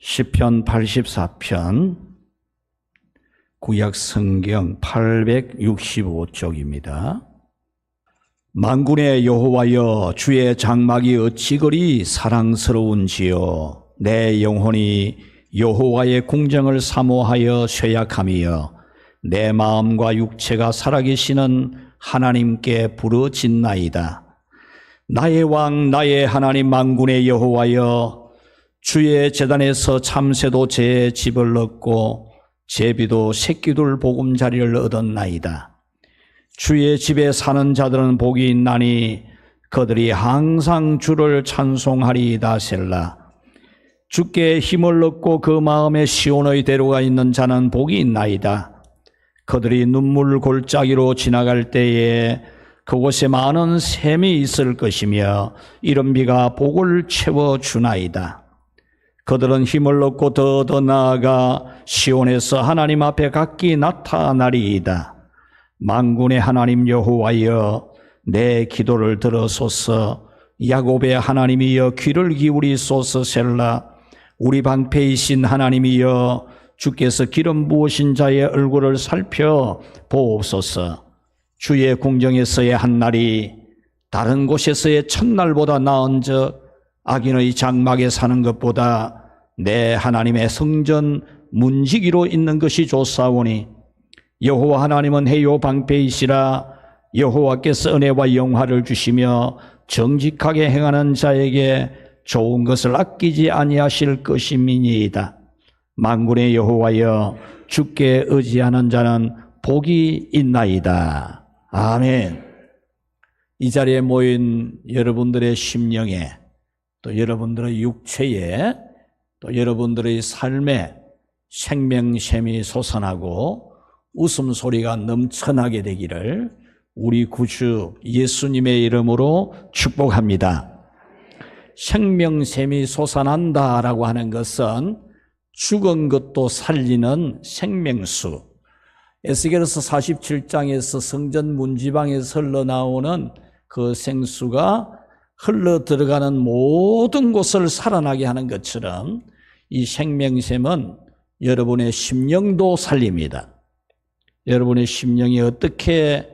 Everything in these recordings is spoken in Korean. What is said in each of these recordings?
시편 84편 구약 성경 865쪽입니다. 만군의 여호와여, 주의 장막이 어찌 그리 사랑스러운지요. 내 영혼이 여호와의 궁정을 사모하여 쇠약함이여. 내 마음과 육체가 살아계시는 하나님께 부르짖나이다. 나의 왕, 나의 하나님 만군의 여호와여, 주의 제단에서 참새도 제 집을 얻고 제비도 새끼들 보금자리를 얻었나이다. 주의 집에 사는 자들은 복이 있나니 그들이 항상 주를 찬송하리이다. 셀라. 주께 힘을 얻고 그 마음에 시온의 대로가 있는 자는 복이 있나이다. 그들이 눈물 골짜기로 지나갈 때에 그곳에 많은 샘이 있을 것이며 이른 비가 복을 채워주나이다. 그들은 힘을 얻고 더 나아가 시온에서 하나님 앞에 각기 나타나리이다. 만군의 하나님 여호와여, 내 기도를 들으소서. 야곱의 하나님이여, 귀를 기울이소서. 셀라. 우리 방패이신 하나님이여, 주께서 기름 부으신 자의 얼굴을 살펴보옵소서. 주의 궁정에서의 한날이 다른 곳에서의 첫날보다 나은즉 악인의 장막에 사는 것보다 내 하나님의 성전 문지기로 있는 것이 좋사오니 여호와 하나님은 해요 방패이시라. 여호와께서 은혜와 영화를 주시며 정직하게 행하는 자에게 좋은 것을 아끼지 아니하실 것임이니이다. 만군의 여호와여, 주께 의지하는 자는 복이 있나이다. 아멘. 이 자리에 모인 여러분들의 심령에, 또 여러분들의 육체에, 또 여러분들의 삶에 생명샘이 솟아나고 웃음소리가 넘쳐나게 되기를 우리 구주 예수님의 이름으로 축복합니다. 생명샘이 솟아난다라고 하는 것은 죽은 것도 살리는 생명수. 에스겔서 47장에서 성전 문지방에서 흘러나오는 그 생수가 흘러 들어가는 모든 곳을 살아나게 하는 것처럼 이 생명샘은 여러분의 심령도 살립니다. 여러분의 심령이 어떻게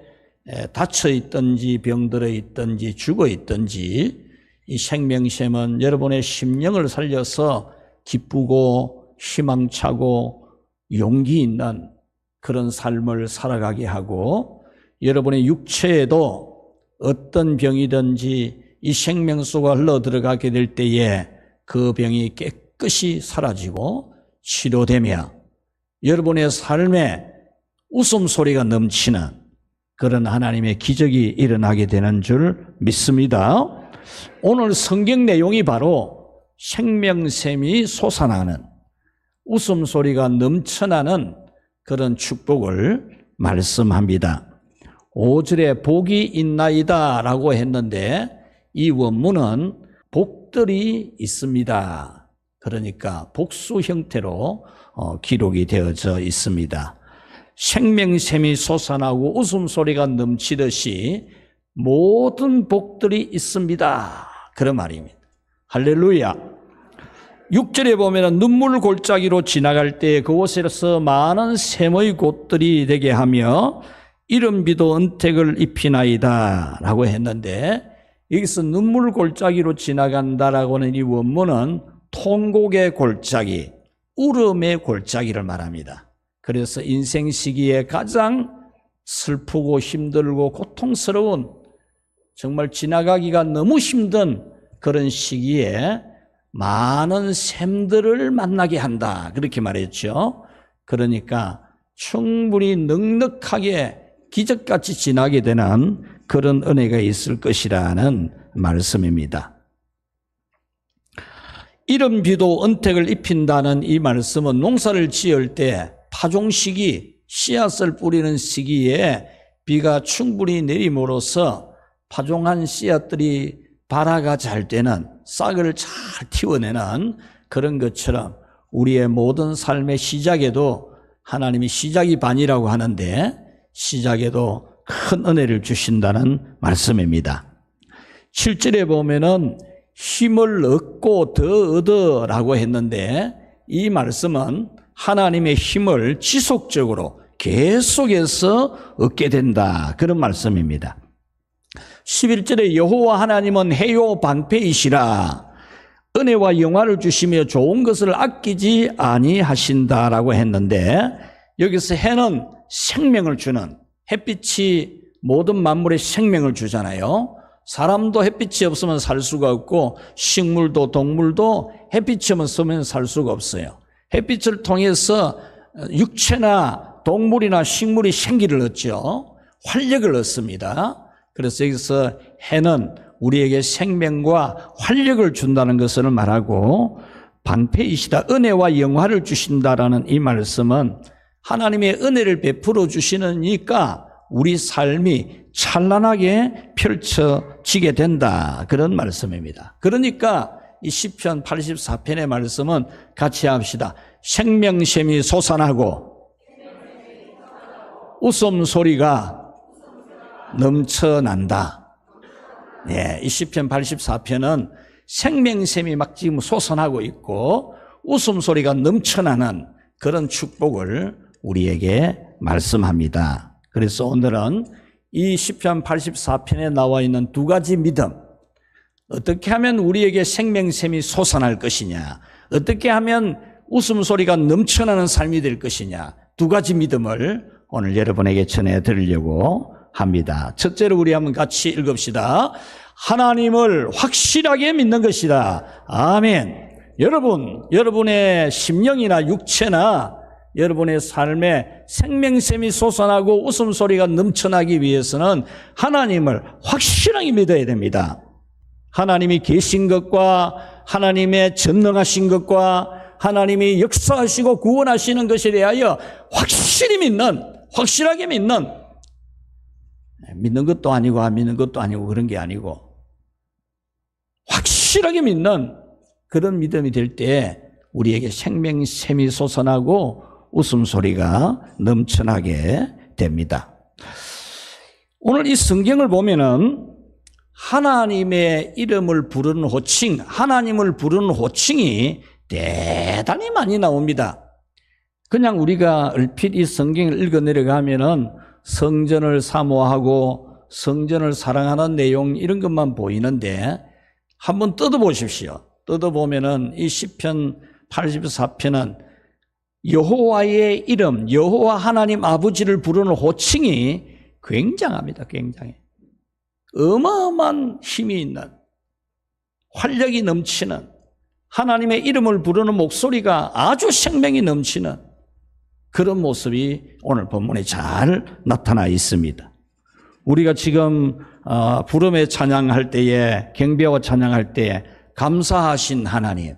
닫혀 있든지 병들어 있든지 죽어 있든지 이 생명샘은 여러분의 심령을 살려서 기쁘고 희망차고 용기 있는 그런 삶을 살아가게 하고, 여러분의 육체에도 어떤 병이든지 이 생명수가 흘러 들어가게 될 때에 그 병이 깨끗이 사라지고 치료되며 여러분의 삶에 웃음소리가 넘치는 그런 하나님의 기적이 일어나게 되는 줄 믿습니다. 오늘 성경 내용이 바로 생명샘이 솟아나는, 웃음소리가 넘쳐나는 그런 축복을 말씀합니다. 5절에 복이 있나이다 라고 했는데 이 원문은 복들이 있습니다. 그러니까 복수 형태로 기록이 되어져 있습니다. 생명샘이 솟아나고 웃음소리가 넘치듯이 모든 복들이 있습니다. 그런 말입니다. 할렐루야. 6절에 보면 눈물 골짜기로 지나갈 때 그곳에서 많은 샘의 곳들이 되게 하며 이른 비도 은택을 입히나이다 라고 했는데, 여기서 눈물 골짜기로 지나간다라고 하는 이 원문은 통곡의 골짜기, 울음의 골짜기를 말합니다. 그래서 인생 시기에 가장 슬프고 힘들고 고통스러운, 정말 지나가기가 너무 힘든 그런 시기에 많은 샘들을 만나게 한다, 그렇게 말했죠. 그러니까 충분히 넉넉하게 기적같이 지나게 되는 그런 은혜가 있을 것이라는 말씀입니다. 이른 비도 은택을 입힌다는 이 말씀은 농사를 지을 때 파종 시기, 씨앗을 뿌리는 시기에 비가 충분히 내림으로써 파종한 씨앗들이 발화가 잘 되는, 싹을 잘 틔워내는 그런 것처럼 우리의 모든 삶의 시작에도 하나님이 시작이 반이라고 하는데 시작에도 큰 은혜를 주신다는 말씀입니다. 7절에 보면은 힘을 얻고 더 얻어라고 했는데 이 말씀은 하나님의 힘을 지속적으로 계속해서 얻게 된다. 그런 말씀입니다. 11절에 여호와 하나님은 해요 방패이시라. 은혜와 영화를 주시며 좋은 것을 아끼지 아니하신다라고 했는데, 여기서 해는 생명을 주는, 햇빛이 모든 만물에 생명을 주잖아요. 사람도 햇빛이 없으면 살 수가 없고 식물도 동물도 햇빛이 없으면 살 수가 없어요. 햇빛을 통해서 육체나 동물이나 식물이 생기를 얻죠. 활력을 얻습니다. 그래서 여기서 해는 우리에게 생명과 활력을 준다는 것을 말하고, 방패이시다, 은혜와 영화를 주신다라는 이 말씀은 하나님의 은혜를 베풀어 주시니까 우리 삶이 찬란하게 펼쳐지게 된다, 그런 말씀입니다. 그러니까 이 시편 84편의 말씀은 같이 합시다. 생명샘이 솟아나고 웃음소리가 넘쳐난다. 네, 이 시편 84편은 생명샘이 막 지금 솟아나고 있고 웃음소리가 넘쳐나는 그런 축복을 우리에게 말씀합니다. 그래서 오늘은 이 시편 84편에 나와 있는 두 가지 믿음, 어떻게 하면 우리에게 생명샘이 솟아날 것이냐, 어떻게 하면 웃음소리가 넘쳐나는 삶이 될 것이냐, 두 가지 믿음을 오늘 여러분에게 전해드리려고 합니다. 첫째로 우리 한번 같이 읽읍시다. 하나님을 확실하게 믿는 것이다. 아멘. 여러분의 심령이나 육체나 여러분의 삶에 생명샘이 솟아나고 웃음소리가 넘쳐나기 위해서는 하나님을 확실하게 믿어야 됩니다. 하나님이 계신 것과 하나님의 전능하신 것과 하나님이 역사하시고 구원하시는 것에 대하여 확실하게 믿는 것도 아니고 안 믿는 것도 아니고 그런 게 아니고 확실하게 믿는 그런 믿음이 될 때 우리에게 생명샘이 솟아나고 웃음소리가 넘쳐나게 됩니다. 오늘 이 성경을 보면은 하나님의 이름을 부르는 호칭, 하나님을 부르는 호칭이 대단히 많이 나옵니다. 그냥 우리가 얼핏 이 성경을 읽어 내려가면은 성전을 사모하고 성전을 사랑하는 내용 이런 것만 보이는데 한번 뜯어보십시오. 뜯어보면은 이 시편 84편은 여호와의 이름, 여호와 하나님 아버지를 부르는 호칭이 굉장합니다. 굉장해. 어마어마한 힘이 있는, 활력이 넘치는, 하나님의 이름을 부르는 목소리가 아주 생명이 넘치는 그런 모습이 오늘 본문에 잘 나타나 있습니다. 우리가 지금 부름에 찬양할 때에, 경배와 찬양할 때에 감사하신 하나님,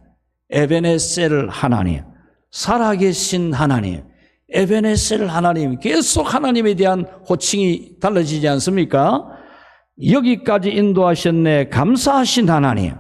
에베네셀 하나님, 살아계신 하나님, 에베네셀 하나님, 계속 하나님에 대한 호칭이 달라지지 않습니까? 여기까지 인도하셨네, 감사하신 하나님,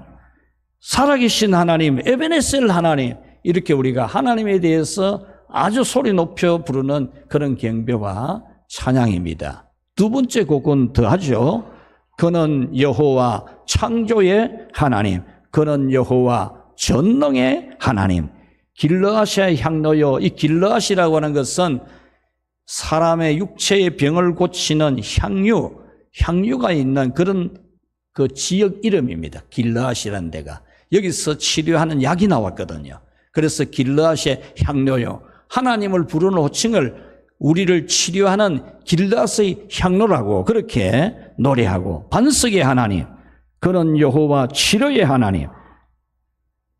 살아계신 하나님, 에베네셀 하나님, 이렇게 우리가 하나님에 대해서 아주 소리 높여 부르는 그런 경배와 찬양입니다. 두 번째 곡은 더하죠. 그는 여호와 창조의 하나님, 그는 여호와 전능의 하나님. 길르앗의 향로요. 이 길르앗이라고 하는 것은 사람의 육체의 병을 고치는 향유가 있는 그런 그 지역 이름입니다. 길르앗이라는 데가. 여기서 치료하는 약이 나왔거든요. 그래서 길르앗의 향로요. 하나님을 부르는 호칭을 우리를 치료하는 길르앗의 향로라고 그렇게 노래하고, 반석의 하나님, 그는 여호와 치료의 하나님,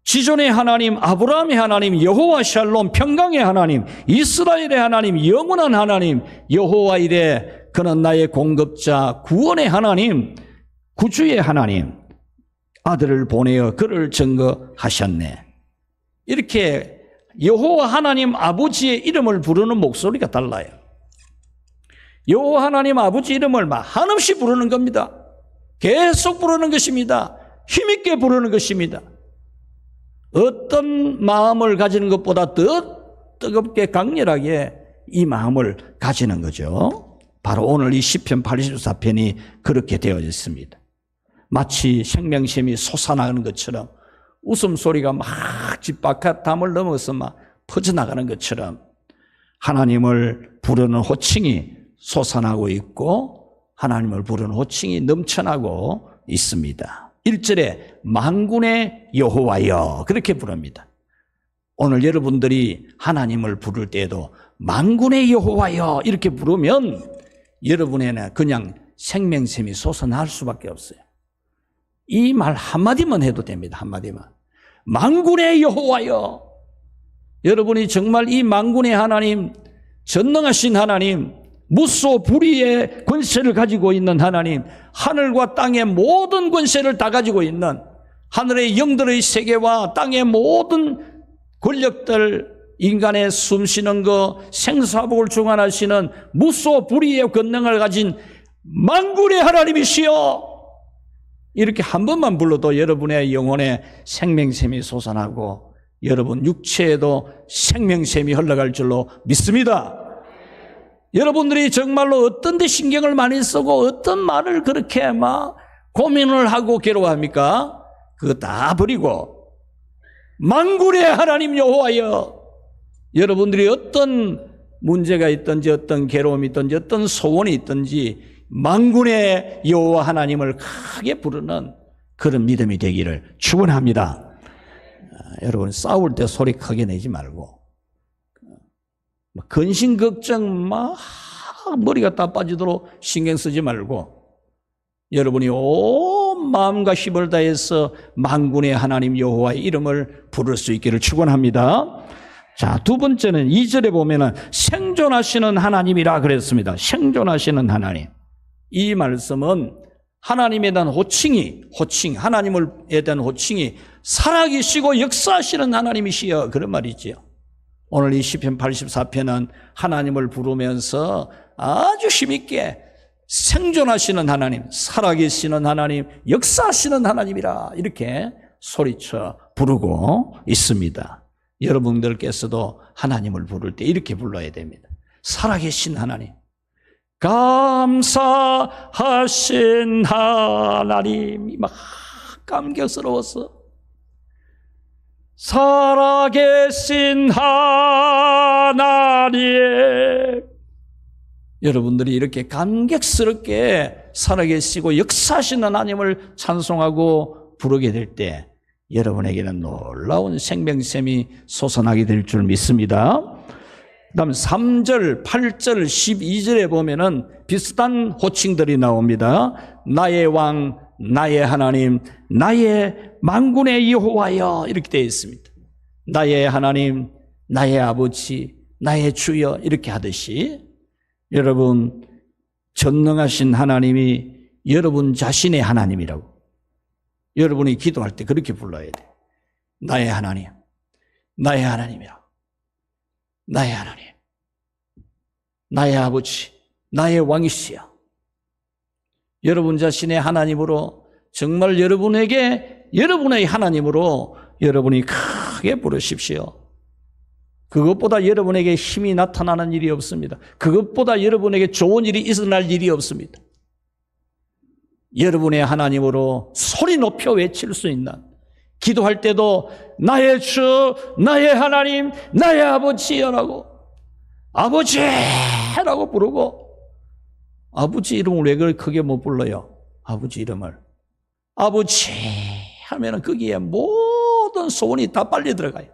지존의 하나님, 아브라함의 하나님, 여호와 샬롬, 평강의 하나님, 이스라엘의 하나님, 영원한 하나님, 여호와 이레, 그는 나의 공급자, 구원의 하나님, 구주의 하나님, 아들을 보내어 그를 증거하셨네. 이렇게 여호와 하나님 아버지의 이름을 부르는 목소리가 달라요. 여호와 하나님 아버지 이름을 한없이 부르는 겁니다. 계속 부르는 것입니다. 힘있게 부르는 것입니다. 어떤 마음을 가지는 것보다 더 뜨겁게 강렬하게 이 마음을 가지는 거죠. 바로 오늘 이 시편 84편이 그렇게 되어 있습니다. 마치 생명샘이 솟아나는 것처럼 웃음소리가 막 집 바깥 담을 넘어서 막 퍼져나가는 것처럼 하나님을 부르는 호칭이 솟아나고 있고 하나님을 부르는 호칭이 넘쳐나고 있습니다. 1절에 만군의 여호와여 그렇게 부릅니다. 오늘 여러분들이 하나님을 부를 때에도 만군의 여호와여 이렇게 부르면 여러분에는 그냥 생명샘이 솟아날 수밖에 없어요. 이 말 한마디만 해도 됩니다. 한마디만. 만군의 여호와여. 여러분이 정말 이 만군의 하나님, 전능하신 하나님, 무소 불위의 권세를 가지고 있는 하나님, 하늘과 땅의 모든 권세를 다 가지고 있는 하늘의 영들의 세계와 땅의 모든 권력들, 인간의 숨쉬는 것, 생사복을 주관하시는 무소 불위의 권능을 가진 만군의 하나님이시여. 이렇게 한 번만 불러도 여러분의 영혼에 생명샘이 솟아나고 여러분 육체에도 생명샘이 흘러갈 줄로 믿습니다. 여러분들이 정말로 어떤 데 신경을 많이 쓰고 어떤 말을 그렇게 막 고민을 하고 괴로워합니까? 그거 다 버리고 만군의 하나님 여호와여, 여러분들이 어떤 문제가 있든지 어떤 괴로움이 있든지 어떤 소원이 있든지 만군의 여호와 하나님을 크게 부르는 그런 믿음이 되기를 축원합니다. 여러분 싸울 때 소리 크게 내지 말고 근심 걱정 막 머리가 다 빠지도록 신경 쓰지 말고 여러분이 온 마음과 힘을 다해서 만군의 하나님 여호와의 이름을 부를 수 있기를 축원합니다. 자, 두 번째는 2절에 보면은 생존하시는 하나님이라 그랬습니다. 생존하시는 하나님. 이 말씀은 하나님에 대한 하나님에 대한 호칭이 살아계시고 역사하시는 하나님이시여 그런 말이지요. 오늘 이 시편 84편은 하나님을 부르면서 아주 힘있게 생존하시는 하나님, 살아계시는 하나님, 역사하시는 하나님이라 이렇게 소리쳐 부르고 있습니다. 여러분들께서도 하나님을 부를 때 이렇게 불러야 됩니다. 살아계신 하나님, 감사하신 하나님, 막 감격스러워서 살아계신 하나님, 여러분들이 이렇게 감격스럽게 살아계시고 역사하시는 하나님을 찬송하고 부르게 될 때 여러분에게는 놀라운 생명샘이 솟아나게 될 줄 믿습니다. 그다음 3절, 8절, 12절에 보면은 비슷한 호칭들이 나옵니다. 나의 왕, 나의 하나님, 나의 만군의 여호와여 이렇게 되어 있습니다. 나의 하나님, 나의 아버지, 나의 주여 이렇게 하듯이 여러분 전능하신 하나님이 여러분 자신의 하나님이라고 여러분이 기도할 때 그렇게 불러야 돼요. 나의 하나님, 나의 하나님이라고. 나의 하나님, 나의 아버지, 나의 왕이시여. 여러분 자신의 하나님으로 정말 여러분의 하나님으로 여러분이 크게 부르십시오. 그것보다 여러분에게 힘이 나타나는 일이 없습니다. 그것보다 여러분에게 좋은 일이 일어날 일이 없습니다. 여러분의 하나님으로 소리 높여 외칠 수 있는, 기도할 때도 나의 주, 나의 하나님, 나의 아버지여라고, 아버지라고 부르고, 아버지 이름을 왜 그렇게 크게 못 불러요? 아버지 이름을. 아버지 하면은 거기에 모든 소원이 다 빨리 들어가요.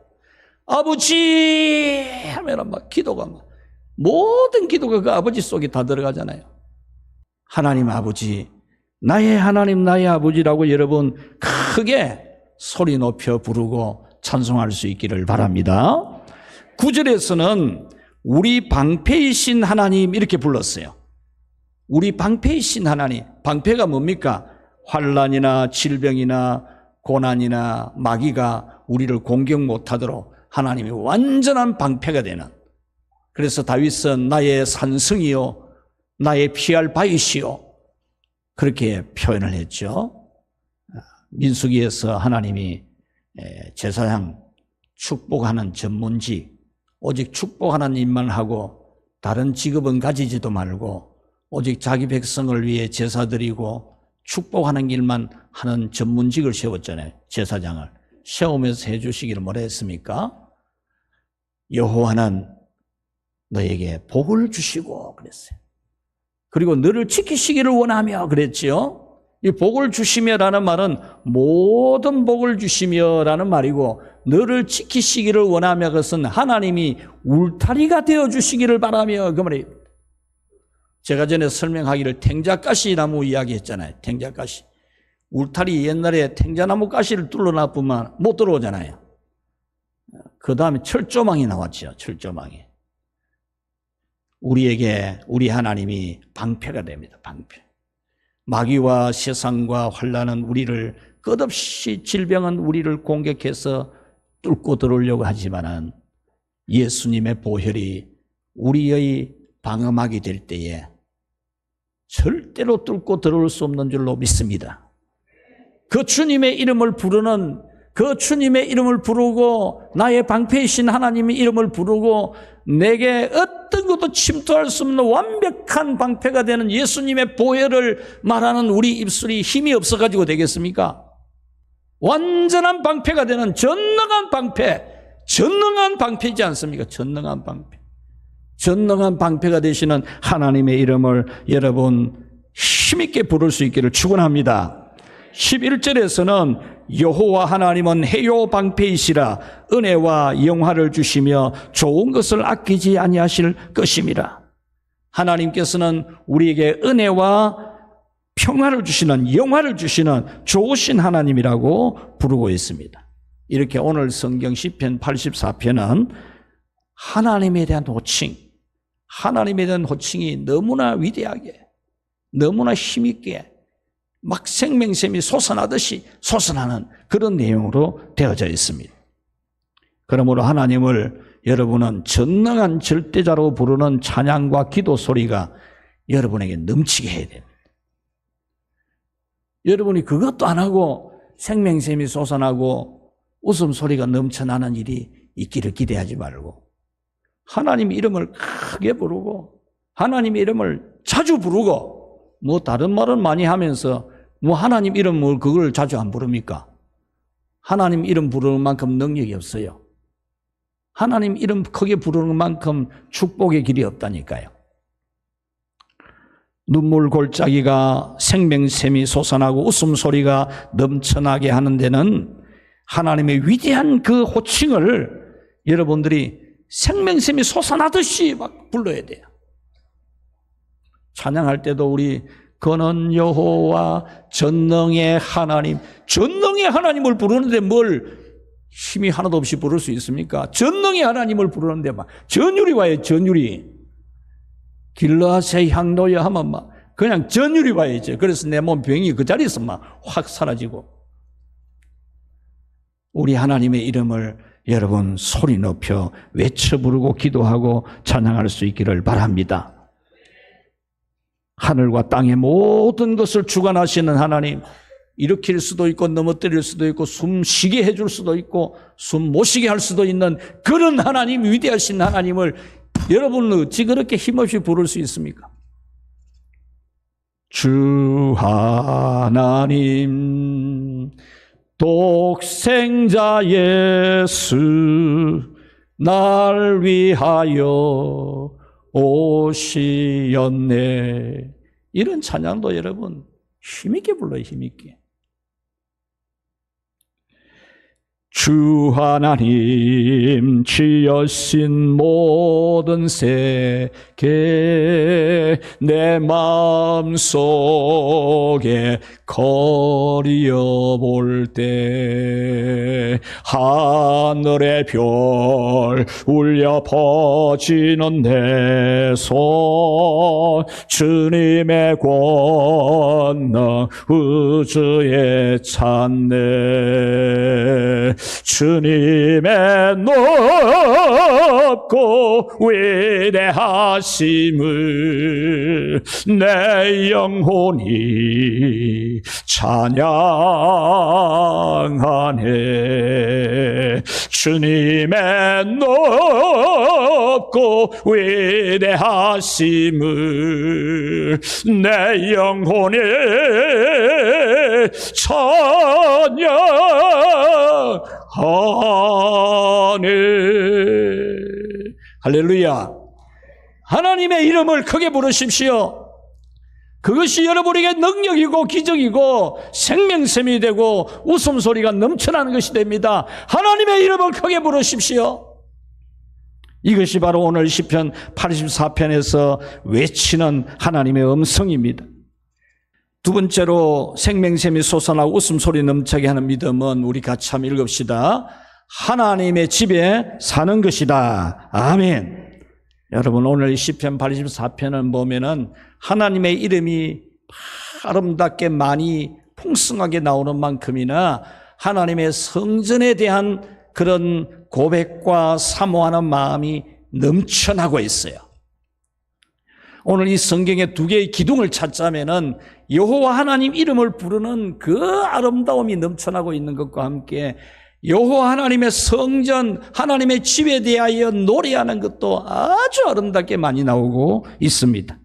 아버지 하면은 막 기도가 모든 기도가 그 아버지 속에 다 들어가잖아요. 하나님 아버지, 나의 하나님, 나의 아버지라고 여러분 크게 소리 높여 부르고 찬송할 수 있기를 바랍니다. 9절에서는 우리 방패이신 하나님 이렇게 불렀어요. 우리 방패이신 하나님. 방패가 뭡니까? 환난이나 질병이나 고난이나 마귀가 우리를 공격 못하도록 하나님이 완전한 방패가 되는, 그래서 다윗은 나의 산성이요 나의 피할 바위시요 그렇게 표현을 했죠. 민수기에서 하나님이 제사장 축복하는 전문직, 오직 축복하는 일만 하고 다른 직업은 가지지도 말고 오직 자기 백성을 위해 제사 드리고 축복하는 일만 하는 전문직을 세웠잖아요. 제사장을 세우면서 해주시기를 뭐라 했습니까? 여호와는 너에게 복을 주시고 그랬어요. 그리고 너를 지키시기를 원하며 그랬지요. 이 복을 주시며라는 말은 모든 복을 주시며라는 말이고, 너를 지키시기를 원하며 그것은 하나님이 울타리가 되어주시기를 바라며 그 말이에요. 제가 전에 설명하기를 탱자가시 나무 이야기했잖아요. 탱자가시. 울타리 옛날에 탱자나무 가시를 뚫어놔보면 못 들어오잖아요. 그 다음에 철조망이 나왔죠. 철조망이. 우리에게 우리 하나님이 방패가 됩니다. 방패. 마귀와 세상과 환난은 우리를 끝없이, 질병은 우리를 공격해서 뚫고 들어오려고 하지만은 예수님의 보혈이 우리의 방어막이 될 때에 절대로 뚫고 들어올 수 없는 줄로 믿습니다. 그 주님의 이름을 부르는, 그 주님의 이름을 부르고 나의 방패이신 하나님의 이름을 부르고 내게 어떤 것도 침투할 수 없는 완벽한 방패가 되는 예수님의 보혈을 말하는 우리 입술이 힘이 없어가지고 되겠습니까? 완전한 방패가 되는 전능한 방패, 전능한 방패이지 않습니까? 전능한 방패. 전능한 방패가 되시는 하나님의 이름을 여러분 힘있게 부를 수 있기를 축원합니다. 11절에서는 여호와 하나님은 해요 방패이시라 은혜와 영화를 주시며 좋은 것을 아끼지 아니하실 것임이라. 하나님께서는 우리에게 은혜와 평화를 주시는, 영화를 주시는 좋으신 하나님이라고 부르고 있습니다. 이렇게 오늘 성경 시편 84편은 하나님에 대한 호칭, 하나님에 대한 호칭이 너무나 위대하게, 너무나 힘있게 막 생명샘이 솟아나듯이 솟아나는 그런 내용으로 되어져 있습니다. 그러므로 하나님을 여러분은 전능한 절대자로 부르는 찬양과 기도 소리가 여러분에게 넘치게 해야 됩니다. 여러분이 그것도 안 하고 생명샘이 솟아나고 웃음소리가 넘쳐나는 일이 있기를 기대하지 말고 하나님 이름을 크게 부르고 하나님의 이름을 자주 부르고, 뭐 다른 말은 많이 하면서 뭐 하나님 이름을 그걸 자주 안 부릅니까? 하나님 이름 부르는 만큼 능력이 없어요. 하나님 이름 크게 부르는 만큼 축복의 길이 없다니까요. 눈물 골짜기가 생명샘이 솟아나고 웃음소리가 넘쳐나게 하는 데는 하나님의 위대한 그 호칭을 여러분들이 생명샘이 솟아나듯이 막 불러야 돼요. 찬양할 때도 우리 그는 여호와 전능의 하나님, 전능의 하나님을 부르는데 뭘 힘이 하나도 없이 부를 수 있습니까? 전능의 하나님을 부르는데 막 전율이 와요. 전율이. 길라세 향로야 하면 막 그냥 전율이 와야죠. 그래서 내 몸 병이 그 자리에서 막 확 사라지고. 우리 하나님의 이름을 여러분 소리 높여 외쳐 부르고 기도하고 찬양할 수 있기를 바랍니다. 하늘과 땅의 모든 것을 주관하시는 하나님, 일으킬 수도 있고 넘어뜨릴 수도 있고 숨 쉬게 해줄 수도 있고 숨 못 쉬게 할 수도 있는 그런 하나님, 위대하신 하나님을 여러분은 어찌 그렇게 힘없이 부를 수 있습니까? 주 하나님 독생자 예수 날 위하여 오시었네. 이런 찬양도 여러분 힘있게 불러요. 힘있게. 주 하나님 지으신 모든 세계 내 마음속에 거리어 볼 때 하늘의 별 울려 퍼지는 내 손 주님의 권능 우주에 찬네. 주님의 높고 위대하심을 내 영혼이 찬양하네. 주님의 높고 위대하심을 내 영혼이 찬양 하네. 할렐루야. 하나님의 이름을 크게 부르십시오. 그것이 여러분에게 능력이고 기적이고 생명샘이 되고 웃음소리가 넘쳐나는 것이 됩니다. 하나님의 이름을 크게 부르십시오. 이것이 바로 오늘 시편 84편에서 외치는 하나님의 음성입니다. 두 번째로 생명샘이 솟아나고 웃음소리 넘치게 하는 믿음은 우리 같이 한번 읽읍시다. 하나님의 집에 사는 것이다. 아멘. 여러분, 오늘 시편 84편을 보면은 하나님의 이름이 아름답게 많이 풍성하게 나오는 만큼이나 하나님의 성전에 대한 그런 고백과 사모하는 마음이 넘쳐나고 있어요. 오늘 이 성경에 두 개의 기둥을 찾자면은 여호와 하나님 이름을 부르는 그 아름다움이 넘쳐나고 있는 것과 함께 여호와 하나님의 성전, 하나님의 집에 대하여 노래하는 것도 아주 아름답게 많이 나오고 있습니다.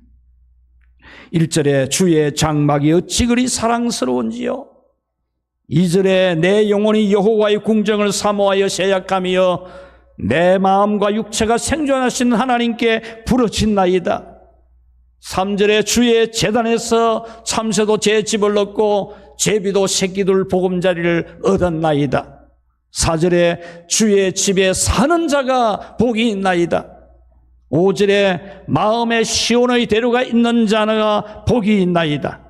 1절에 주의 장막이 어찌 그리 사랑스러운지요. 2절에 내 영혼이 여호와의 궁정을 사모하여 세약하며 내 마음과 육체가 생존하시는 하나님께 부르짖나이다. 3절에 주의 제단에서 참새도 제 집을 얻고 제비도 새끼들 보금자리를 얻었나이다. 4절에 주의 집에 사는 자가 복이 있나이다. 5절에 마음에 시온의 대로가 있는 자가 복이 있나이다.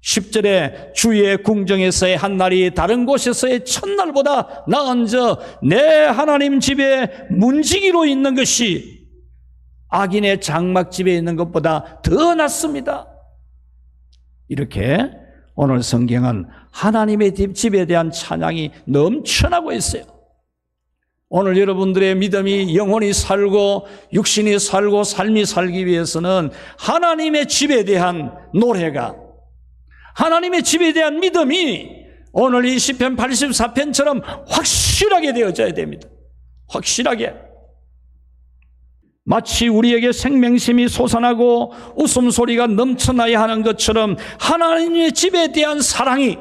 10절에 주의 궁정에서의 한 날이 다른 곳에서의 첫날보다 나은저 내 하나님 집에 문지기로 있는 것이 악인의 장막집에 있는 것보다 더 낫습니다. 이렇게 오늘 성경은 하나님의 집에 대한 찬양이 넘쳐나고 있어요. 오늘 여러분들의 믿음이 영혼이 살고 육신이 살고 삶이 살기 위해서는 하나님의 집에 대한 노래가, 하나님의 집에 대한 믿음이 오늘 이 시편 84편처럼 확실하게 되어져야 됩니다. 확실하게. 마치 우리에게 생명심이 솟아나고 웃음소리가 넘쳐나야 하는 것처럼 하나님의 집에 대한 사랑이,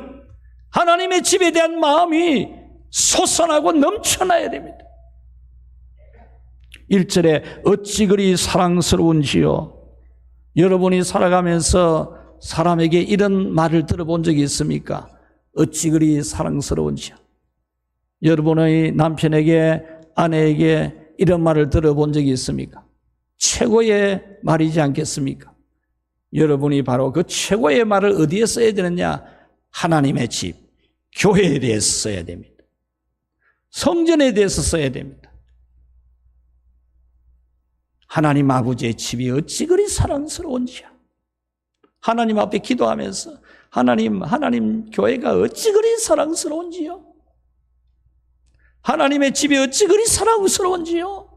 하나님의 집에 대한 마음이 솟아나고 넘쳐나야 됩니다. 1절에 어찌 그리 사랑스러운지요. 여러분이 살아가면서 사람에게 이런 말을 들어본 적이 있습니까? 어찌 그리 사랑스러운지요. 여러분의 남편에게, 아내에게 이런 말을 들어본 적이 있습니까? 최고의 말이지 않겠습니까? 여러분이 바로 그 최고의 말을 어디에 써야 되느냐? 하나님의 집, 교회에 대해서 써야 됩니다. 성전에 대해서 써야 됩니다. 하나님 아버지의 집이 어찌 그리 사랑스러운지야. 하나님 앞에 기도하면서 하나님 교회가 어찌 그리 사랑스러운지요. 하나님의 집이 어찌 그리 사랑스러운지요.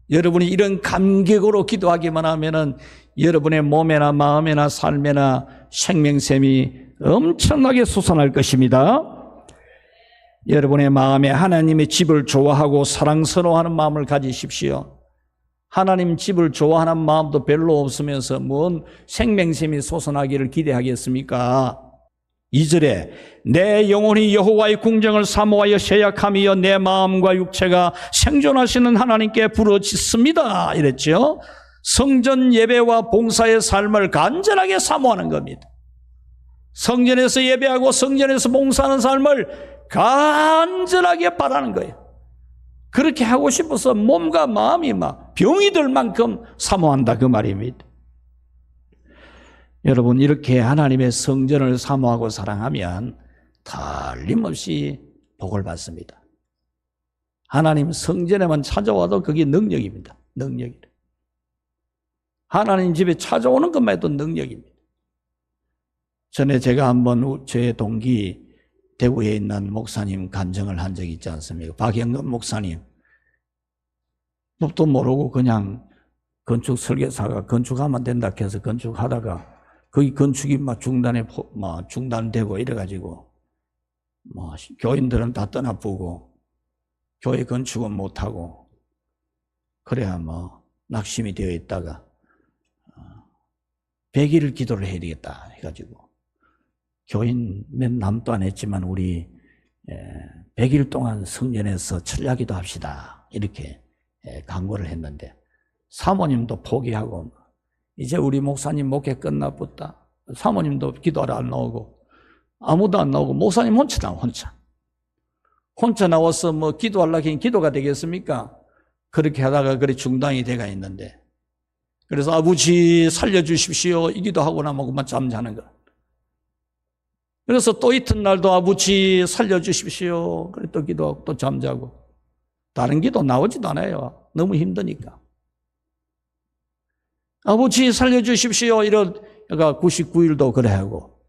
여러분이 이런 감격으로 기도하기만 하면은 여러분의 몸에나 마음에나 삶에나 생명샘이 엄청나게 솟아날 것입니다. 여러분의 마음에 하나님의 집을 좋아하고 사랑스러워하는 마음을 가지십시오. 하나님 집을 좋아하는 마음도 별로 없으면서 뭔 생명샘이 솟아나기를 기대하겠습니까? 2절에 내 영혼이 여호와의 궁정을 사모하여 세약하며 내 마음과 육체가 생존하시는 하나님께 부르짖습니다. 이랬죠. 성전 예배와 봉사의 삶을 간절하게 사모하는 겁니다. 성전에서 예배하고 성전에서 봉사하는 삶을 간절하게 바라는 거예요. 그렇게 하고 싶어서 몸과 마음이 막 병이 들 만큼 사모한다, 그 말입니다. 여러분, 이렇게 하나님의 성전을 사모하고 사랑하면 틀림없이 복을 받습니다. 하나님 성전에만 찾아와도 그게 능력입니다. 능력이다. 하나님 집에 찾아오는 것만 해도 능력입니다. 전에 제가 한번 제 동기 대구에 있는 목사님 간증을 한 적이 있지 않습니까? 박영근 목사님. 법도 모르고 그냥 건축 설계사가 건축하면 된다 해서 건축하다가 거기 건축이 막 중단되고 이래가지고 교인들은 다 떠나보고 교회 건축은 못하고 그래야 낙심이 되어 있다가 100일 기도를 해야 되겠다 해가지고 교인 몇 남도 안 했지만 우리 100일 동안 성전에서 철야기도 합시다. 이렇게 강구를 했는데 사모님도 포기하고 이제 우리 목사님 목회 끝나붙다. 사모님도 기도하러 안 나오고 아무도 안 나오고 목사님 혼자 나와 혼자 나와서 뭐 기도하려고 하긴 기도가 되겠습니까? 그렇게 하다가 그래 중단이 돼가 있는데 그래서 아버지 살려주십시오 이 기도하고 나면 그만 잠자는 거. 그래서 또 이튿날도 아버지 살려주십시오 그래 또 기도하고 또 잠자고 다른 기도 나오지도 않아요. 너무 힘드니까. 아버지 살려주십시오 이러다가 99일도 그래 하고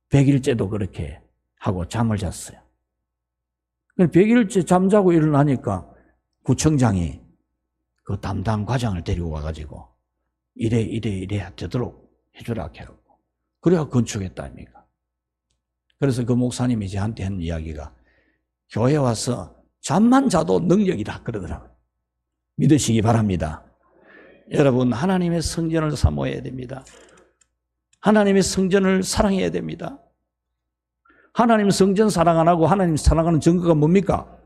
100일째도 그렇게 하고 잠을 잤어요. 100일째 잠자고 일어나니까 구청장이 그 담당 과장을 데리고 와가지고 이래 되도록 해주라 하고 그래야 건축했다 아닙니까? 그래서 그 목사님이 저한테 한 이야기가 교회 와서 잠만 자도 능력이다 그러더라고요. 믿으시기 바랍니다. 여러분 하나님의 성전을 사모해야 됩니다. 하나님의 성전을 사랑해야 됩니다. 하나님 성전 사랑 안 하고 하나님 사랑하는 증거가 뭡니까?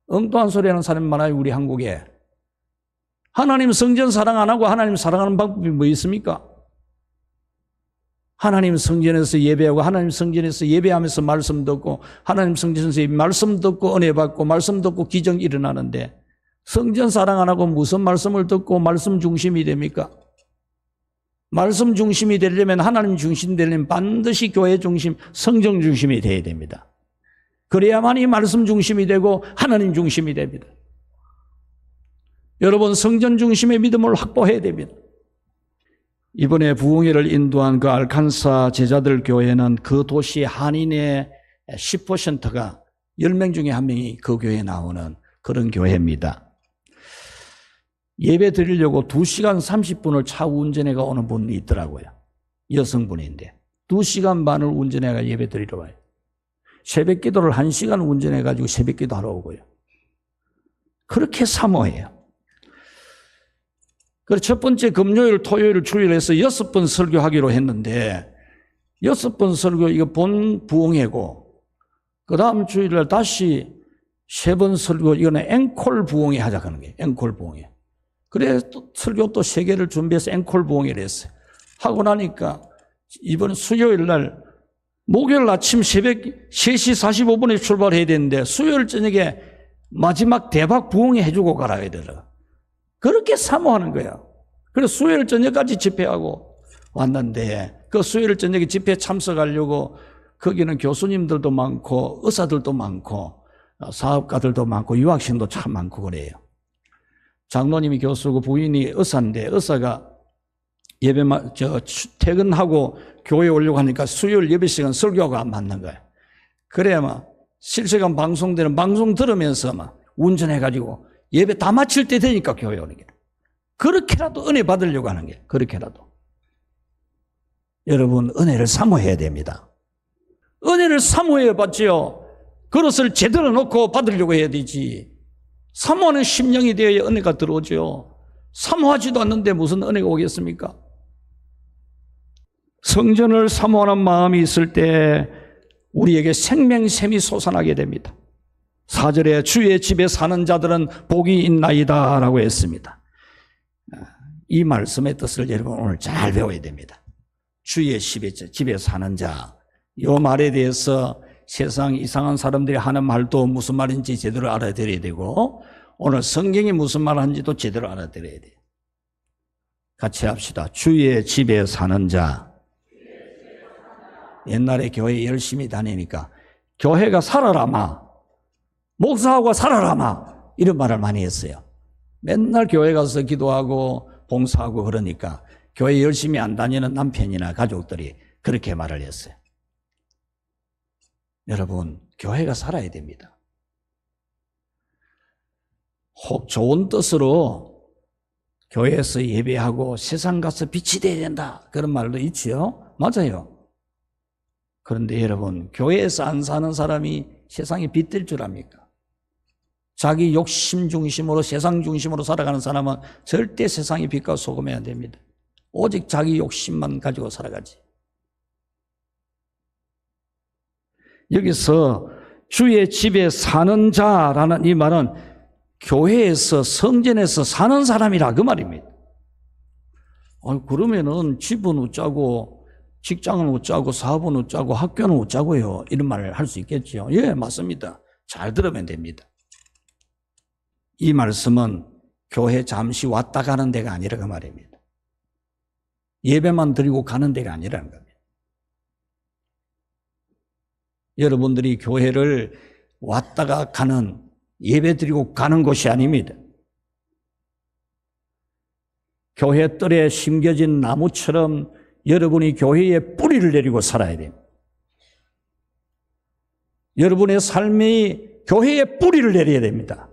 엉뚱한 소리 하는 사람이 많아요. 우리 한국에. 하나님 성전 사랑 안 하고 하나님 사랑하는 방법이 뭐 있습니까? 하나님 성전에서 예배하고 하나님 성전에서 예배하면서 말씀 듣고 하나님 성전에서 말씀 듣고 은혜 받고 말씀 듣고 기적 일어나는데 성전 사랑 안 하고 무슨 말씀을 듣고 말씀 중심이 됩니까? 말씀 중심이 되려면 하나님 중심 되려면 반드시 교회 중심, 성전 중심이 되어야 됩니다. 그래야만이 말씀 중심이 되고 하나님 중심이 됩니다. 여러분 성전 중심의 믿음을 확보해야 됩니다. 이번에 부흥회를 인도한 그 알칸사 제자들 교회는 그 도시 한인의 10%가 10명 중에 1명이 그 교회에 나오는 그런 교회입니다. 예배 드리려고 2시간 30분을 차 운전해가 오는 분이 있더라고요. 여성분인데 2시간 반을 운전해가 예배 드리러 와요. 새벽 기도를 1시간 운전해가지고 새벽 기도 하러 오고요. 그렇게 사모해요. 그래서 첫 번째 금요일, 토요일, 주일에서 6번 설교하기로 했는데 6번 설교 이거 본 부흥회고 그 다음 주일날 다시 3번 설교 이거는 앵콜 부흥회 하자고 하는 거예요. 앵콜 부흥회. 그래서 또 설교 또 3개를 준비해서 앵콜 부흥회를 했어요. 하고 나니까 이번 수요일 날 목요일 아침 새벽 3시 45분에 출발해야 되는데 수요일 저녁에 마지막 대박 부흥회 해주고 가라 해야 되더라. 그렇게 사모하는 거예요. 그래서 수요일 저녁까지 집회하고 왔는데 그 수요일 저녁에 집회에 참석하려고 거기는 교수님들도 많고 의사들도 많고 사업가들도 많고 유학생도 참 많고 그래요. 장로님이 교수고 부인이 의사인데 의사가 퇴근하고 교회에 오려고 하니까 수요일 예배 시간 설교가 안 맞는 거예요. 그래야 막 실시간 방송되는 방송 들으면서 막 운전해가지고 예배 다 마칠 때 되니까 교회 오는 게. 그렇게라도 은혜 받으려고 하는 게. 그렇게라도. 여러분 은혜를 사모해야 됩니다. 은혜를 사모해 봤지요. 그릇을 제대로 놓고 받으려고 해야 되지. 사모하는 심령이 되어야 은혜가 들어오죠. 사모하지도 않는데 무슨 은혜가 오겠습니까? 성전을 사모하는 마음이 있을 때 우리에게 생명샘이 솟아나게 됩니다. 4절에 주의 집에 사는 자들은 복이 있나이다 라고 했습니다. 이 말씀의 뜻을 여러분 오늘 잘 배워야 됩니다. 주의 집에 사는 자, 이 말에 대해서 세상 이상한 사람들이 하는 말도 무슨 말인지 제대로 알아들어야 되고 오늘 성경이 무슨 말 하는지도 제대로 알아들어야 돼요. 같이 합시다. 주의 집에 사는 자. 옛날에 교회 열심히 다니니까 교회가 살아라마, 목사하고 살아라마 이런 말을 많이 했어요. 맨날 교회 가서 기도하고 봉사하고 그러니까 교회 열심히 안 다니는 남편이나 가족들이 그렇게 말을 했어요. 여러분 교회가 살아야 됩니다. 혹 좋은 뜻으로 교회에서 예배하고 세상 가서 빛이 되어야 된다 그런 말도 있지요. 맞아요. 그런데 여러분 교회에서 안 사는 사람이 세상에 빛 될 줄 압니까? 자기 욕심 중심으로 세상 중심으로 살아가는 사람은 절대 세상의 빛과 소금이 안 됩니다. 오직 자기 욕심만 가지고 살아가지. 여기서 주의 집에 사는 자라는 이 말은 교회에서 성전에서 사는 사람이라 그 말입니다. 그러면은 집은 어쩌고 직장은 어쩌고 사업은 어쩌고 학교는 어쩌고요, 이런 말을 할 수 있겠죠. 예, 맞습니다. 잘 들으면 됩니다. 이 말씀은 교회 잠시 왔다 가는 데가 아니라 그 말입니다. 예배만 드리고 가는 데가 아니라는 겁니다. 여러분들이 교회를 왔다가 가는, 예배 드리고 가는 곳이 아닙니다. 교회 뜰에 심겨진 나무처럼 여러분이 교회에 뿌리를 내리고 살아야 됩니다. 여러분의 삶이 교회에 뿌리를 내려야 됩니다.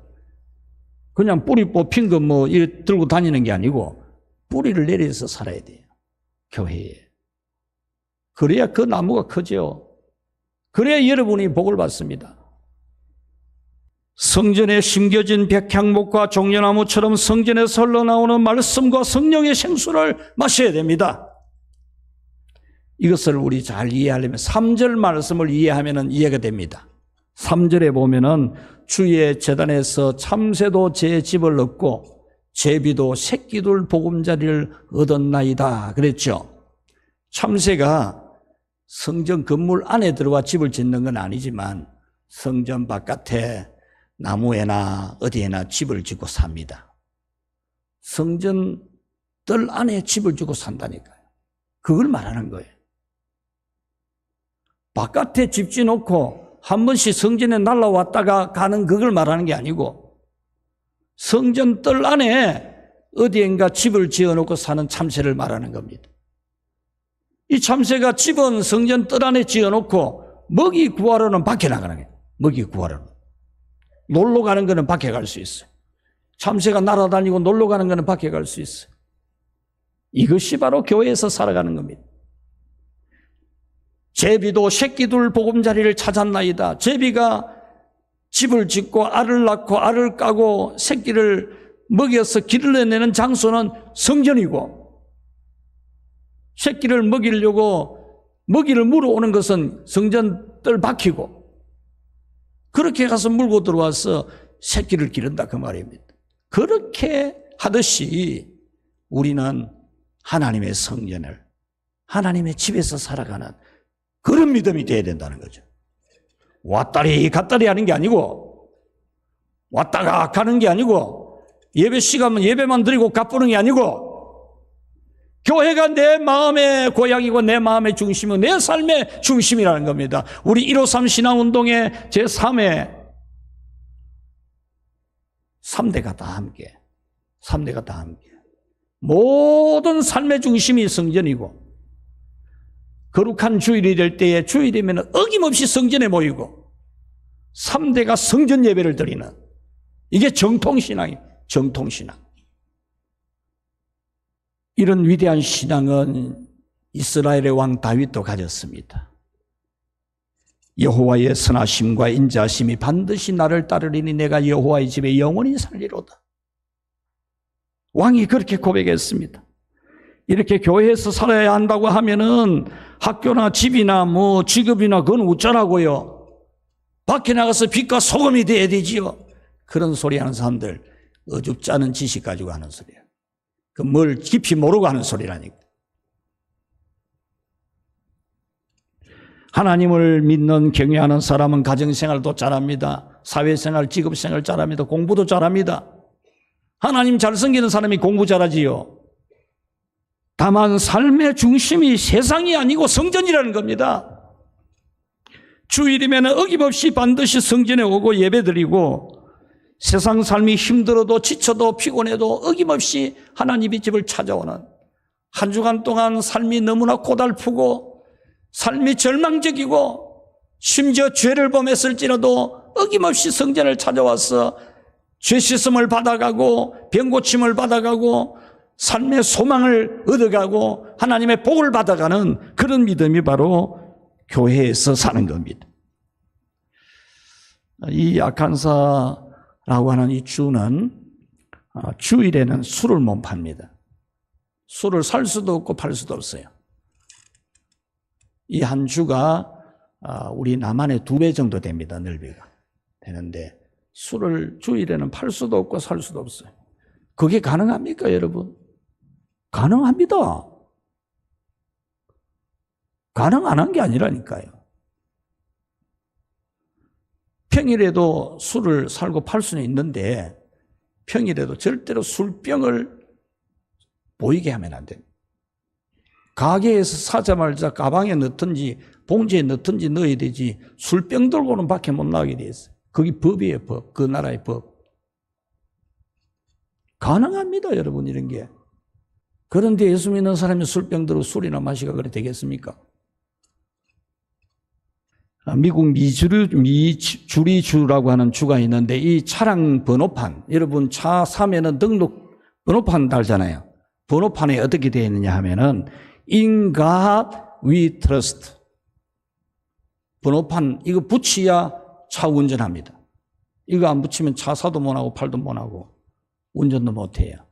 그냥 뿌리 뽑힌 거 들고 다니는 게 아니고 뿌리를 내려서 살아야 돼요. 교회에. 그래야 그 나무가 크죠. 그래야 여러분이 복을 받습니다. 성전에 심겨진 백향목과 종려나무처럼 성전에서 흘러나오는 말씀과 성령의 생수를 마셔야 됩니다. 이것을 우리 잘 이해하려면 3절 말씀을 이해하면 이해가 됩니다. 3절에 보면은 주의 제단에서 참새도 제 집을 얻고 제비도 새끼둘 보금자리를 얻었나이다 그랬죠. 참새가 성전 건물 안에 들어와 집을 짓는 건 아니지만 성전 바깥에 나무에나 어디에나 집을 짓고 삽니다. 성전 뜰 안에 집을 짓고 산다니까요. 그걸 말하는 거예요. 바깥에 집 짓놓고 한 번씩 성전에 날라왔다가 가는 그걸 말하는 게 아니고 성전 뜰 안에 어디엔가 집을 지어놓고 사는 참새를 말하는 겁니다. 이 참새가 집은 성전 뜰 안에 지어놓고 먹이 구하러는 밖에 나가는 거예요. 먹이 구하러는. 놀러 가는 거는 밖에 갈 수 있어요. 참새가 날아다니고 놀러 가는 거는 밖에 갈 수 있어요. 이것이 바로 교회에서 살아가는 겁니다. 제비도 새끼둘 보금자리를 찾았나이다. 제비가 집을 짓고 알을 낳고 알을 까고 새끼를 먹여서 기르러내는 장소는 성전이고, 새끼를 먹이려고 먹이를 물어오는 것은 성전 뜰 밖이고, 그렇게 가서 물고 들어와서 새끼를 기른다 그 말입니다. 그렇게 하듯이 우리는 하나님의 성전을, 하나님의 집에서 살아가는 그런 믿음이 되어야 된다는 거죠. 왔다리 갔다리 하는 게 아니고, 왔다가 가는 게 아니고, 예배 시간은 예배만 드리고 갚는 게 아니고, 교회가 내 마음의 고향이고 내 마음의 중심이고 내 삶의 중심이라는 겁니다. 우리 153 신앙운동의 제3회 3대가 다 함께, 3대가 다 함께. 모든 삶의 중심이 성전이고, 거룩한 주일이 될 때에 주일이면 어김없이 성전에 모이고 3대가 성전 예배를 드리는, 이게 정통신앙이에요. 정통신앙. 이런 위대한 신앙은 이스라엘의 왕 다윗도 가졌습니다. 여호와의 선하심과 인자심이 반드시 나를 따르리니 내가 여호와의 집에 영원히 살리로다. 왕이 그렇게 고백했습니다. 이렇게 교회에서 살아야 한다고 하면은 학교나 집이나 직업이나 그건 어쩌라고요. 밖에 나가서 빛과 소금이 돼야 되지요. 그런 소리 하는 사람들 어줍지 않은 지식 가지고 하는 소리예요. 뭘 깊이 모르고 하는 소리라니까. 하나님을 믿는 경외하는 사람은 가정생활도 잘합니다. 사회생활, 직업생활 잘합니다. 공부도 잘합니다. 하나님 잘 섬기는 사람이 공부 잘하지요. 다만 삶의 중심이 세상이 아니고 성전이라는 겁니다. 주일이면 어김없이 반드시 성전에 오고 예배드리고, 세상 삶이 힘들어도 지쳐도 피곤해도 어김없이 하나님의 집을 찾아오는, 한 주간 동안 삶이 너무나 고달프고 삶이 절망적이고 심지어 죄를 범했을지라도 어김없이 성전을 찾아와서 죄 씻음을 받아가고 병고침을 받아가고 삶의 소망을 얻어가고 하나님의 복을 받아가는 그런 믿음이 바로 교회에서 사는 겁니다. 이 아칸사라고 하는 이 주는 주일에는 술을 못 팝니다. 술을 살 수도 없고 팔 수도 없어요. 이 한 주가 우리 남한의 2배 정도 됩니다. 넓이가. 되는데 술을 주일에는 팔 수도 없고 살 수도 없어요. 그게 가능합니까, 여러분? 가능합니다. 가능 안 한 게 아니라니까요. 평일에도 술을 살고 팔 수는 있는데 평일에도 절대로 술병을 보이게 하면 안 됩니다. 가게에서 사자마자 가방에 넣든지 봉지에 넣든지 넣어야 되지 술병 들고는 밖에 못 나가게 돼 있어요. 그게 법이에요, 법. 그 나라의 법. 가능합니다, 여러분, 이런 게. 그런데 예수 믿는 사람이 술병 들고 술이나 마시가 그래 되겠습니까? 미국 미주리주라고 하는 주가 있는데 이 차량 번호판, 여러분 차 사면은 등록 번호판 달잖아요. 번호판에 어떻게 되어 있느냐 하면은 In God we trust. 번호판 이거 붙여야 차 운전합니다. 이거 안 붙이면 차 사도 못하고 팔도 못하고 운전도 못해요.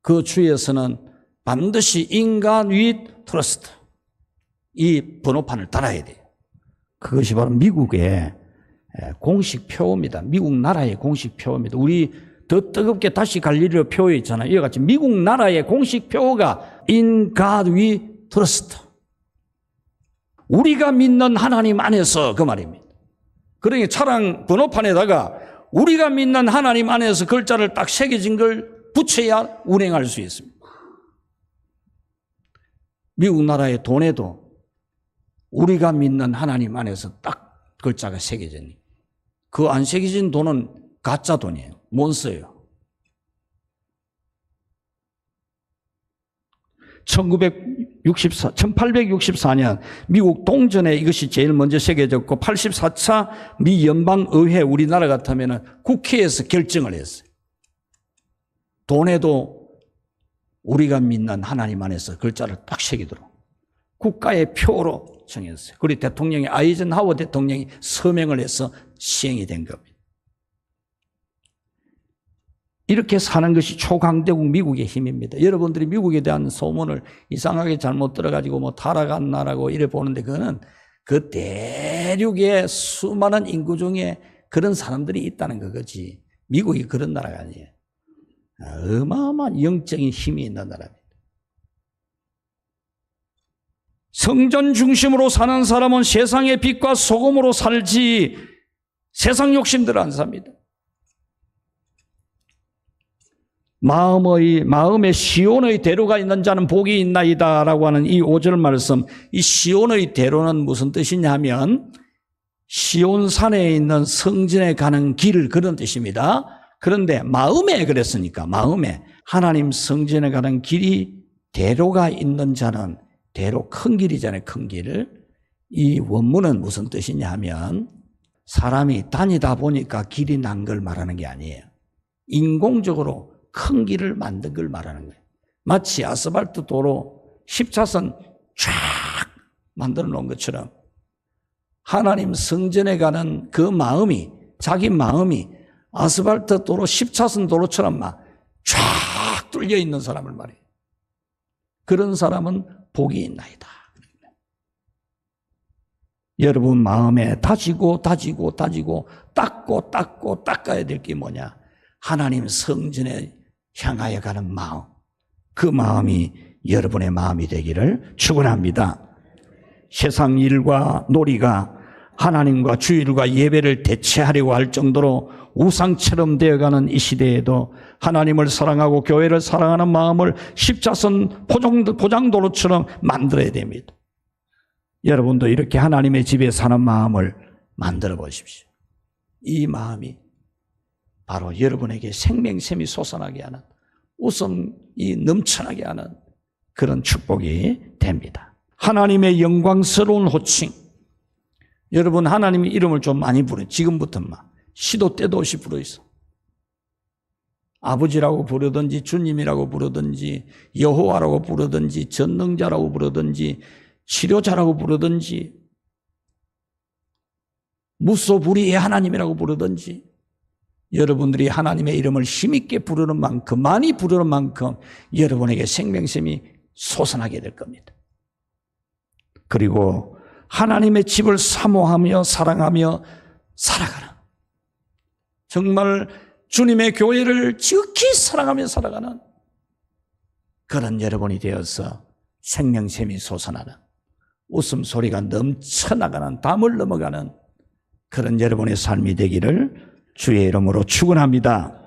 그 주에서는 반드시 In God we trust. 이 번호판을 달아야 돼요. 그것이 바로 미국의 공식 표어입니다. 미국 나라의 공식 표어입니다. 우리 더 뜨겁게 다시 갈릴리로 표어 있잖아요. 이와 같이 미국 나라의 공식 표어가 In God we trust. 우리가 믿는 하나님 안에서 그 말입니다. 그러니 차량 번호판에다가 우리가 믿는 하나님 안에서 글자를 딱 새겨진 걸 붙여야 운행할 수 있습니다. 미국 나라의 돈에도 우리가 믿는 하나님 안에서 딱 글자가 새겨졌니. 그 안 새겨진 돈은 가짜 돈이에요. 못 써요. 1864년 미국 동전에 이것이 제일 먼저 새겨졌고 84차 미 연방의회 우리나라 같으면 국회에서 결정을 했어요. 돈에도 우리가 믿는 하나님 안에서 글자를 딱 새기도록 국가의 표로 정했어요. 그리고 대통령이 아이젠하워 대통령이 서명을 해서 시행이 된 겁니다. 이렇게 사는 것이 초강대국 미국의 힘입니다. 여러분들이 미국에 대한 소문을 이상하게 잘못 들어가지고 뭐 타락한 나라고 이래 보는데 그거는 그 대륙의 수많은 인구 중에 그런 사람들이 있다는 거지. 미국이 그런 나라가 아니에요. 어마어마한 영적인 힘이 있는 나라입니다. 성전 중심으로 사는 사람은 세상의 빛과 소금으로 살지 세상 욕심대로 안 삽니다. 마음에 시온의 대로가 있는 자는 복이 있나이다 라고 하는 이 5절 말씀, 이 시온의 대로는 무슨 뜻이냐 하면 시온산에 있는 성전에 가는 길, 그런 뜻입니다. 그런데 마음에 그랬으니까 마음에 하나님 성전에 가는 길이 대로가 있는 자는 대로 큰 길이잖아요. 큰 길. 이 원문은 무슨 뜻이냐 하면 사람이 다니다 보니까 길이 난 걸 말하는 게 아니에요. 인공적으로 큰 길을 만든 걸 말하는 거예요. 마치 아스팔트 도로 10차선 쫙 만들어 놓은 것처럼 하나님 성전에 가는 그 마음이, 자기 마음이 아스팔트 도로 10차선 도로처럼 막 쫙 뚫려 있는 사람을 말해요. 그런 사람은 복이 있나이다. 여러분 마음에 다지고 닦고 닦아야 될 게 뭐냐? 하나님 성전에 향하여 가는 마음, 그 마음이 여러분의 마음이 되기를 축원합니다. 세상 일과 놀이가 하나님과 주일과 예배를 대체하려고 할 정도로 우상처럼 되어가는 이 시대에도 하나님을 사랑하고 교회를 사랑하는 마음을 십자선 포장도로처럼 만들어야 됩니다. 여러분도 이렇게 하나님의 집에 사는 마음을 만들어 보십시오. 이 마음이 바로 여러분에게 생명샘이 솟아나게 하는, 웃음이 넘쳐나게 하는 그런 축복이 됩니다. 하나님의 영광스러운 호칭. 여러분 하나님의 이름을 좀 많이 부르. 지금부터만 시도 때도 없이 부르 있어. 아버지라고 부르든지 주님이라고 부르든지 여호와라고 부르든지 전능자라고 부르든지 치료자라고 부르든지 무소불위의 하나님이라고 부르든지 여러분들이 하나님의 이름을 힘있게 부르는 만큼, 많이 부르는 만큼 여러분에게 생명샘이 솟아나게 될 겁니다. 그리고 하나님의 집을 사모하며 사랑하며 살아가는, 정말 주님의 교회를 지극히 사랑하며 살아가는 그런 여러분이 되어서 생명샘이 솟아나는, 웃음소리가 넘쳐나가는, 담을 넘어가는 그런 여러분의 삶이 되기를 주의 이름으로 축원합니다.